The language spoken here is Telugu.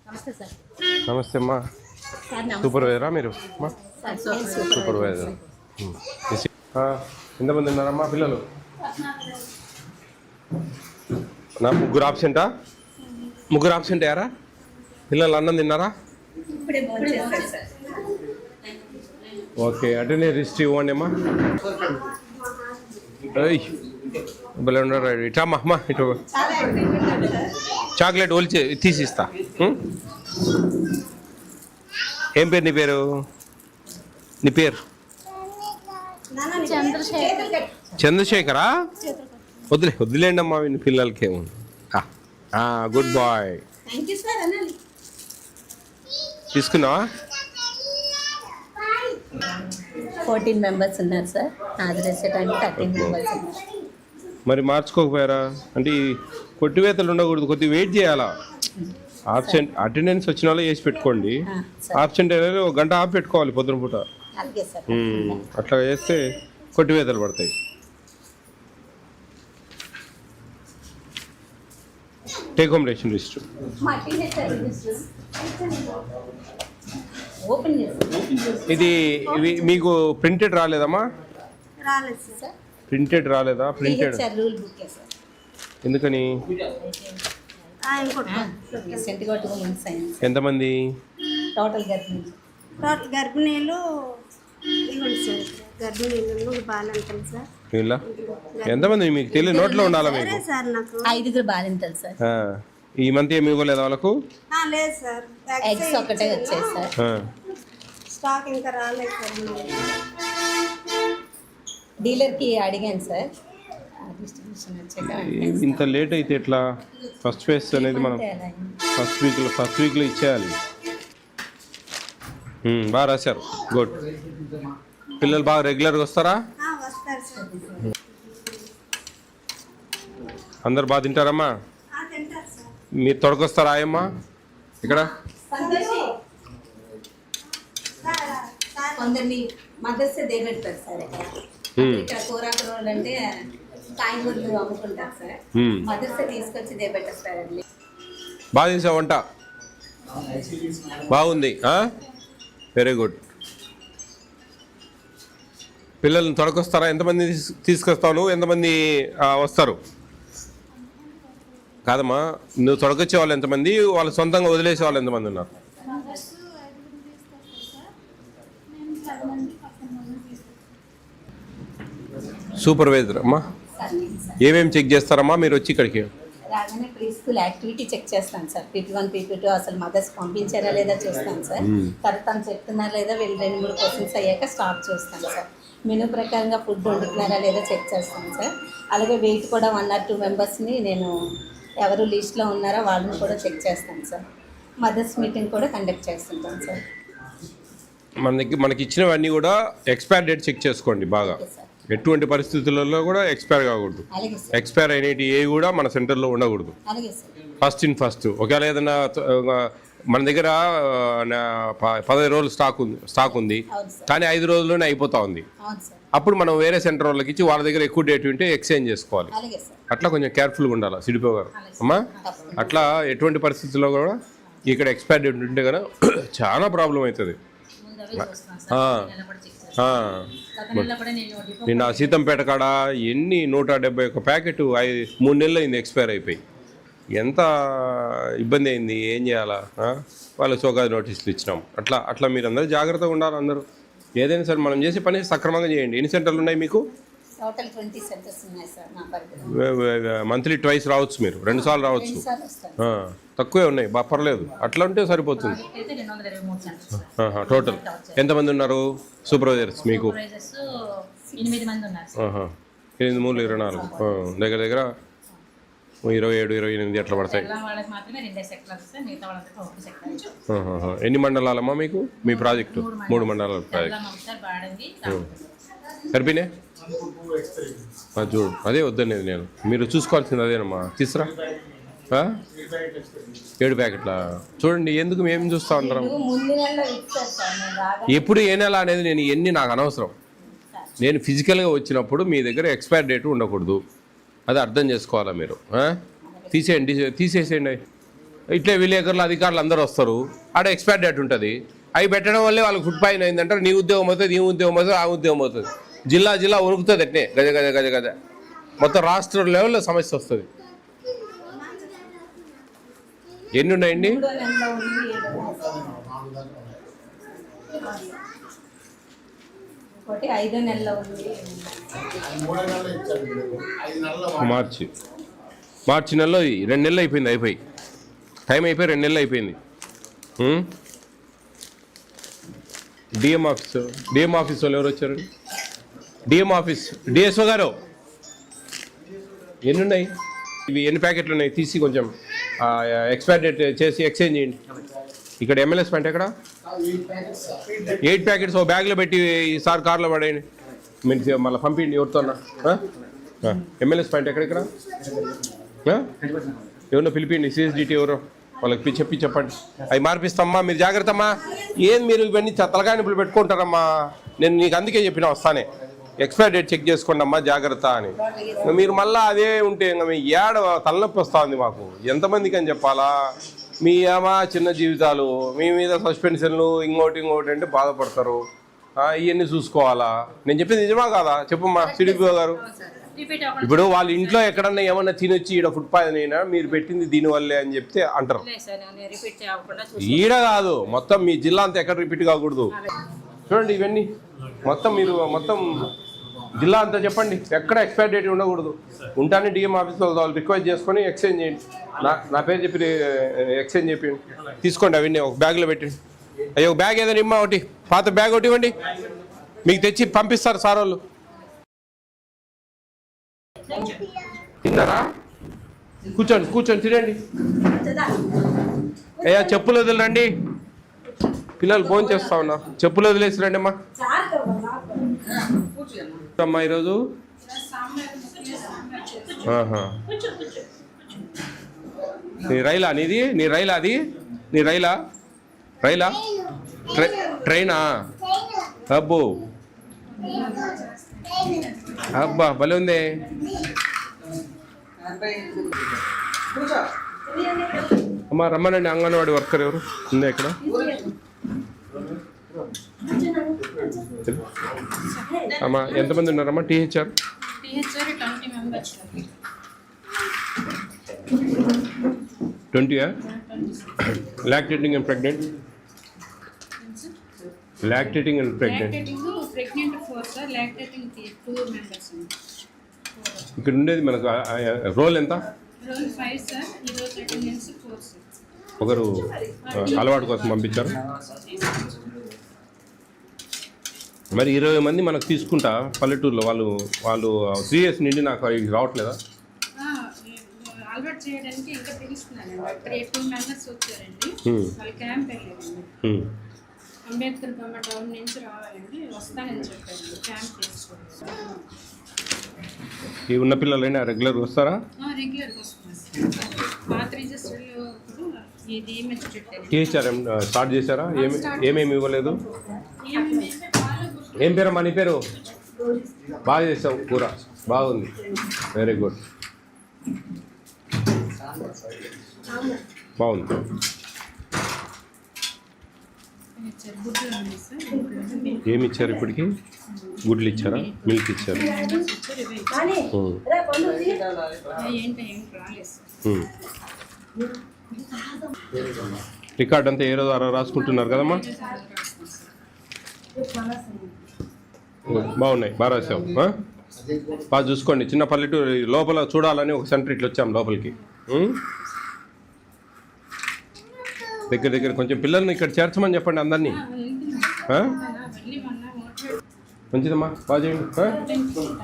నమస్తే అమ్మా. సూపర్వైజరా మీరు? సూపర్వైజర్. ఎంతమంది ఉన్నారమ్మా పిల్లలు? నా ముగ్గురు ఆబ్సెంట్ అయ్యారా? పిల్లలు అన్నం తిన్నారా? ఓకే, అటెండెన్స్ హిస్టరీ ఇవ్వండి అమ్మా. భలే ఉండరు. ఇటమ్మా అమ్మా, ఇటు చాక్లెట్ ఒలిచి తీసిస్తా. ఏం పేరు నీ పేరు? చంద్రశేఖరా? వదిలేండి అమ్మా వీళ్ళ పిల్లలకి ఏముంది. Good boy. తీసుకున్నావా? 14 మెంబర్స్ ఉన్నారు సార్. హాజరేసేటానికి 13 మెంబర్స్ ఉన్నారు. మరి మార్చుకోకపోయారా? అంటే కొట్టివేతలు ఉండకూడదు, కొద్దిగా వెయిట్ చేయాలా. అటెండెన్స్ వచ్చిన వాళ్ళు వేసి పెట్టుకోండి. ఆబ్సెంట్ అయినా ఒక గంట ఆపి పెట్టుకోవాలి పొద్దున పూట. అట్లా చేస్తే కొట్టివేతలు పడతాయి. టేక్ హోమ్ రేషన్ రిజిస్టర్ ఇది మీకు ప్రింటెడ్ రాలేదమ్మా? ప్రింటెడ్ రాలేదా? ప్రింటెడ్ ఎందుకని? ఎంతమంది టోటల్ గర్భిణీలు ఎంతమంది మీకు తెలియదు? నోట్లో ఉండాలా మీకు? 5 బాలింతలు సార్. ఈ మంత్ ఏమి ఇవ్వలేదు వాళ్ళకు? లేదు సార్, ఎగ్స్ ఒకటే వచ్చాయి సార్. స్టాక్ ఇంకా రాలేదు సార్. డీలర్కి అడిగాను సార్, డిస్ట్రిబ్యూషన్ వచ్చాక. ఇంత లేట్ అయితే ఎట్లా? ఫస్ట్ ఫేజ్ అనేది మనం ఫస్ట్ వీక్లో ఇచ్చేయాలి. బాగా రాశారు, గుడ్. పిల్లలు బాగా రెగ్యులర్గా వస్తారా? వస్తారు సార్. అందరు బాగా తింటారమ్మా? మీరు తొడకొస్తారా ఆయమ్మా ఇక్కడ? కొందరిని మదర్స్ డే పెడతారు సార్. ఇక్కడ కూరాకులు అంటే కాయగూరలు అమ్ముకుంటారు సార్. మదర్స్ తీసుకొచ్చి దే పెట్టేస్తారండి. బాగా చేసావు వంట, బాగుంది, వెరీ గుడ్. పిల్లల్ని తొడకొస్తారా? ఎంతమంది తీసుకొస్తావు నువ్వు? ఎంతమంది వస్తారు? కాదమ్మా, నువ్వు తొడకొచ్చే వాళ్ళు ఎంతమంది? వాళ్ళు సొంతంగా వదిలేసే వాళ్ళు ఎంతమంది ఉన్నారు? సూపర్వైజర్ అమ్మా, ఏమేమి చెక్ చేస్తారమ్మా మీరు వచ్చి ఇక్కడికి? రాగానే ప్రీ స్కూల్ యాక్టివిటీ చెక్ చేస్తాను సార్. PP1 PP2 అసలు మదర్స్ పంపించారా లేదా చూస్తాను సార్. తర్వాత తను చెప్తున్నారా లేదా, వీళ్ళు 2-3 క్వశ్చన్స్ అయ్యాక స్టాప్ చూస్తాను సార్. మెనూ ప్రకారంగా ఫుడ్ వండుతున్నారా లేదా చెక్ చేస్తాను సార్. అలాగే వెయిట్ కూడా 1 or 2 మెంబర్స్ని నేను ఎవరు లిస్ట్లో ఉన్నారో వాళ్ళని కూడా చెక్ చేస్తాను సార్. మదర్స్ మీటింగ్ కూడా కండక్ట్ చేస్తుంటాను సార్. మనకి ఇచ్చినవన్నీ కూడా ఎక్స్పైర్ డేట్ చెక్ చేసుకోండి బాగా. ఎటువంటి పరిస్థితులలో కూడా ఎక్స్పైర్ కాకూడదు. ఎక్స్పైర్ అయినవి ఏవి కూడా మన సెంటర్లో ఉండకూడదు. First in first. ఒకవేళ ఏదైనా మన దగ్గర 15 రోజులు స్టాక్ ఉంది కానీ 5 రోజుల్లోనే అయిపోతా ఉంది, అప్పుడు మనం వేరే సెంటర్ వాళ్ళకి ఇచ్చి వాళ్ళ దగ్గర ఎక్కువ డేట్ ఉంటే ఎక్స్చేంజ్ చేసుకోవాలి. అట్లా కొంచెం కేర్ఫుల్గా ఉండాలి సిడిపో గారు అమ్మా. అట్లా ఎటువంటి పరిస్థితుల్లో కూడా ఇక్కడ ఎక్స్పైర్ డేట్ ఉంటే కదా చాలా ప్రాబ్లం అవుతుంది. నిన్న సీతంపేట కాడ 171 ప్యాకెట్ 3 నెలలు అయింది ఎక్స్పైర్ అయిపోయి. ఎంత ఇబ్బంది అయింది. ఏం చేయాలా? వాళ్ళకి సోకాజ్ నోటీసులు ఇచ్చినాం. అట్లా మీరు అందరూ జాగ్రత్తగా ఉండాలి. అందరూ ఏదైనా సరే మనం చేసే పని సక్రమంగా చేయండి. ఎన్ని సెంటర్లు ఉన్నాయి మీకు? టోటల్ 20 సెంటర్స్ ఉన్నాయి సార్ నా పరిధిలో. మంత్లీ ట్వైస్ రావచ్చు, మీరు 2 సార్లు రావచ్చు. తక్కువే ఉన్నాయి, పర్లేదు. అట్లా ఉంటే సరిపోతుంది. టోటల్ ఎంతమంది ఉన్నారు సూపర్వైజర్స్ మీకు? 8 మంది ఉన్నారు. 8 3 24 దగ్గర దగ్గర 27 28 అట్లా పడతాయి. ఎన్ని మండలాలమ్మా మీకు మీ ప్రాజెక్టు? 3 మండలాల ప్రాజెక్టు. సరిపోయినాయి చూడు. అదే వద్దనేది నేను. మీరు చూసుకోవాల్సింది అదేనమ్మా. తీసురా 7 ప్యాకెట్ల. చూడండి, ఎందుకు మేము చూస్తూ ఉంటాం. ఎప్పుడు ఏ నెల అనేది నాకు అనవసరం. నేను ఫిజికల్గా వచ్చినప్పుడు మీ దగ్గర ఎక్స్పైర్ డేట్ ఉండకూడదు. అది అర్థం చేసుకోవాలా మీరు. తీసేసేయండి. ఇట్లే విలేకరులు అధికారులు అందరూ వస్తారు, ఆడ ఎక్స్పైర్ డేట్ ఉంటుంది. అవి పెట్టడం వల్లే వాళ్ళకి ఫుడ్ పాయిజన్ అయిందంటారు. నీ ఉద్యోగం అవుతుంది, నీ ఉద్యోగం అవుతుంది, ఆ ఉద్యోగం అవుతుంది. జిల్లా వణుకుతుంది అట్నే గజ మొత్తం రాష్ట్ర లెవెల్లో సమస్య వస్తుంది. ఎన్ని ఉన్నాయండి? 3వ నెలలో ఉంది, 7వ నెలలో. ఒకటి 5వ నెలలో ఉంది. మార్చి నెలలో 2 నెలలు అయిపోయింది. టైం అయిపోయి 2 నెలలు అయిపోయింది. డిఎం ఆఫీస్ వాళ్ళు ఎవరు వచ్చారు? డిఎం ఆఫీస్ డిఎస్ఓ గారు ఎన్ని ఉన్నాయి? ఇవి ఎన్ని ప్యాకెట్లు ఉన్నాయి? తీసి కొంచెం ఎక్స్పైర్ డేట్ చేసి ఎక్స్చేంజ్ చేయండి. ఇక్కడ ఎమ్మెల్యేస్ ప్యాంట్ ఎక్కడ? 8 ప్యాకెట్స్ ఓ బ్యాగ్లో పెట్టి ఈసారి కార్లో పడేయండి. మీరు మళ్ళీ పంపించండి ఎవరితోన్నా. ఎమ్మెల్యేస్ ప్యాంట్ ఎక్కడెక్కడ ఎవరినో పిలిపిండి, సిఎస్డిటీ ఎవరో వాళ్ళకి చెప్పండి. అవి మార్పిస్తామ్మా, మీరు జాగ్రత్త అమ్మా. ఏం మీరు ఇవన్నీ తలకాయ నొప్పులు పెట్టుకుంటారమ్మా? నేను నీకు అందుకే చెప్పిన వస్తానే ఎక్స్పైర్ డేట్ చెక్ చేసుకోండి అమ్మా జాగ్రత్త అని. మీరు మళ్ళీ అదే ఉంటే ఇంకా మీ ఏడ తలనొప్పి వస్తుంది మాకు. ఎంతమందికి అని చెప్పాలా? మీ ఏమా చిన్న జీవితాలు, మీ మీద సస్పెన్షన్లు ఇంకోటి అంటే బాధపడతారు. ఇవన్నీ చూసుకోవాలా? నేను చెప్పింది నిజమా కాదా చెప్పమ్మా సిడిపిఓ గారు? ఇప్పుడు వాళ్ళ ఇంట్లో ఎక్కడన్నా ఏమన్నా తినొచ్చి ఈడ ఫుడ్ పాయిజన్ అయినా మీరు పెట్టింది దీనివల్లే అని చెప్తే అంటారు. ఈడ కాదు, మొత్తం మీ జిల్లా అంతా ఎక్కడ రిపీట్ కాకూడదు. చూడండి ఇవన్నీ మొత్తం మీరు జిల్లా అంతా చెప్పండి, ఎక్కడ ఎక్స్పైర్ డేట్ ఉండకూడదు. ఉంటానే డిఎం ఆఫీస్లో వాళ్ళు రిక్వెస్ట్ చేసుకొని ఎక్స్చేంజ్ చేయండి. నా పేరు చెప్పి ఎక్స్చేంజ్ చేయండి. తీసుకోండి అవన్నీ ఒక బ్యాగ్లో పెట్టండి. అయ్యో ఒక బ్యాగ్ ఏదైనా ఇమ్మా, ఒకటి పాత బ్యాగ్ ఒకటి ఇవ్వండి, మీకు తెచ్చి పంపిస్తారు సార్ వాళ్ళు. తిన్నారా? కూర్చొని తినండి. అయ్యా చెప్పులు వదిలేండి, పిల్లలు ఫోన్ చేస్తా ఉన్నా. చెప్పులు వదిలేసి రండి అమ్మా. అమ్మా ఈరోజు నీ రైలా ట్రైనా? అబ్బా భలే ఉంది. అమ్మా రమ్మనండి, అంగన్వాడీ వర్కర్ ఎవరు ఉందా ఇక్కడ? అమ్మా ఎంతమంది ఉన్నారమ్మా THR? 20 lactating and pregnant? Lactating and pregnant 4 sir, lactating 2 members. ఇక్కడ ఉండేది మనకు రోల్ ఎంత? రోల్ 5 సార్, ఈరోజు అటెండెన్స్ 4 సార్. ఒకరు అలవాటు కోసం పంపించారు. మరి 20 మంది మనకు తీసుకుంటా పల్లెటూరులో వాళ్ళు 3 years నుండి నాకు రావట్లేదా? అలవాటు చేయడానికి ఇంకా పిలుస్తున్నాను. అక్కడ 2 మెంబర్స్ వచ్చారండి, వాళ్ళు క్యాంప్ వెళ్ళారండి. అంబేద్కర్ బొమ్మ టౌన్ నుంచి రావాలండి, వస్తానని చెప్పారు. క్యాంప్ చేసుకోండి. ఈ ఉన్న పిల్లలైనా రెగ్యులర్ వస్తారా? రెగ్యులర్గా వస్తున్నారు. పాత రిజిస్టర్లో ఇది టీహెచ్ఆర్ స్టార్ట్ చేశారా? ఏమేమి ఇవ్వలేదు? ఏం పేరమ్మా నీ పేరు? బాగా చేసావు, కూర బాగుంది, వెరీ గుడ్, బాగుంది. ఏమి ఇచ్చారు ఇప్పటికి? గుడ్లు ఇచ్చారా, మిల్క్ ఇచ్చారు? రికార్డ్ అంతా ఏ రోజు రాసుకుంటున్నారు కదమ్మా? బాగున్నాయి, బాగా రాసావు. బాగా చూసుకోండి. చిన్న పల్లెటూరు లోపల చూడాలని ఒక సెంటర్ ఇట్లా వచ్చాం లోపలికి. దగ్గర కొంచెం పిల్లల్ని ఇక్కడ చేర్చమని చెప్పండి అందరినీ. మంచిదమ్మా, బాగా చేయండి.